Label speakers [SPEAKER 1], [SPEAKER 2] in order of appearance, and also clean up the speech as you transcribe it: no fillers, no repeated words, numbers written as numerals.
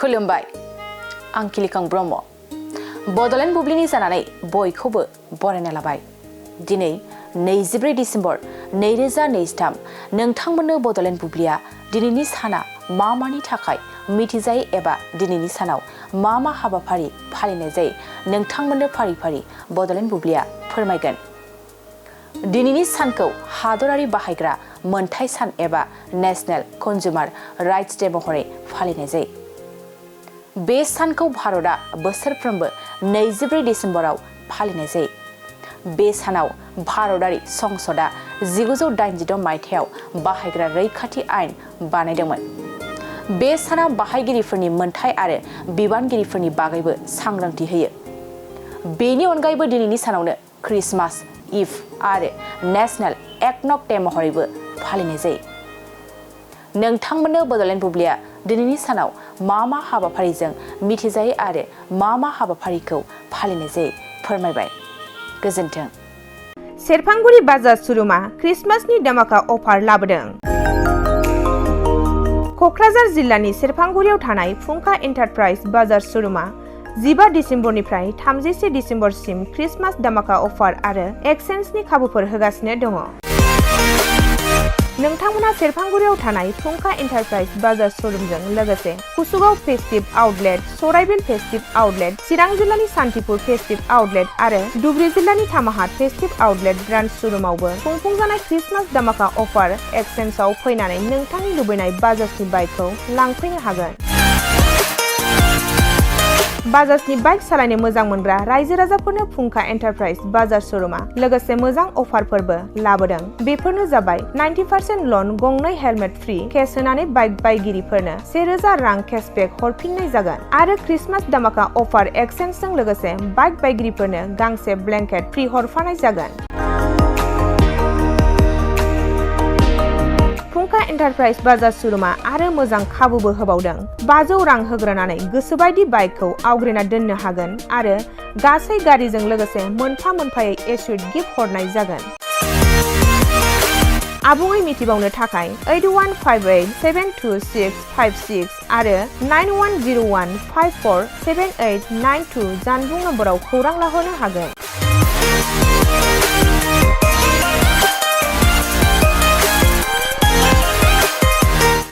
[SPEAKER 1] खुलुमबाय आं किलिकां ब्रह्म बडलेण्ड बुब्लिनि जानानै बयखौबो बरायना लाबाय दिनै 24 डिसेम्बर 2023 नोंथांमोननो बडलेण्ड बुब्लिया दिनैनि साना मानि थाखाय मिथिजायो एबा दिनैनि सानाव मा हाबाफारि फालिनाय जायो नोंथांमोननो फारि फारि बडलेण्ड बुब्लिया फोरमायगोन दिनैनि सानखौ हादरारि बाहायग्रा मोनथाय सान एबा नेशनेल कन्ज्युमार राइट्स डे महरै फालिनाय जायो बे सानखौ भारतआ बोसोरफ्रोमबो 24 डिसेम्बराव फालिनाय जायो बे सानाव भारतारि संसदआ 1986 मायथाइयाव बाहायग्रा रैखाथि आयेन बानायदोंमोन बे साना बाहायगिरिफोरनि मोनथाय आरो बिबानगिरिफोरनि बागैबो सांग्रांथि होयो बेनि अनगायैबो दिनैनि सानावनो क्रिसमास इभ आरो नेशनेल एकनक डे महरैबो फालिनाय जायो नोंथांमोननो बडलेण्ड बुब्लिया दिनैनि सानाव मा हाबाफारिजों मिथिजायो आरो मा हाबाफारिखौ फालिनाय जायो फोरमायबाय गोजोन्थों
[SPEAKER 2] सेरफांगुरि बाजार शोरूमआ क्रिसमासनि धमाका अफार लाबोदों कक्राझार जिल्लानि सेरफांगुरियाव थानाय फुंखा एन्टारप्राइज बाजार शोरूमआ 15 डिसेम्बरनिफ्राय 31 डिसेम्बरसिम क्रिसमास धमाका अफार आरो एक्सचेन्जनि खाबुफोर होगासिनो दङ नोंथांमोना सेरफांगुरियाव थानाय फुंखा एन्टारप्राइज बाजार शोरूमजों लोगोसे कुसुगाव फेस्टिभ आउटलेट सराइबिल फेस्टिभ आउटलेट चिरां जिल्लानि सान्तिपुर फेस्टिभ आउटलेट आरो धुबरी जिल्लानि थामाहाट फेस्टिभ आउटलेट ब्रान्च शोरूमावबो खुंफुंजानाय क्रिसमास धमाका अफार एक्सचेन्जआव फैनानै नोंथांनि लुबैनाय बाजाजनि बाइकखौ लांफैनो हागोन बाजाजनि बाइक सालायनो मोजां मोनग्रा रायजो राजाफोरनो फुंखा एन्टारप्राइज बाजार शोरूमआ लोगोसे मोजां अफारफोरबो लाबोदों बेफोरनो जाबाय 90% लन गंनै हेलमेट फ्रि केस होनानै बाइक बायगिरिफोरनो 1000 रां केशबेक हरफिननाय जागोन आरो क्रिसमास धमाका अफार एक्सचेन्जजों लोगोसे बाइक बायगिरिफोरनो गांसे ब्लेंकेट फ्रि हरफानाय जागोन फुंखा एन्टारप्राइज बाजार शोरूमआ आरो मोजां खाबुबो होबावदों 500 रां होग्रोनानै गोसोबायदि बाइकखौ आवग्रिना दोननो हागोन आरो गासै गारिजों लोगोसे मोनफा मोनफायै एसुइट गिफ्ट हरनाय जागोन आबुङै मिथिबावनो थाखाय 8158726656 आरो 9101547892 जानबुं नम्बराव खौरां लाहरनो हागोन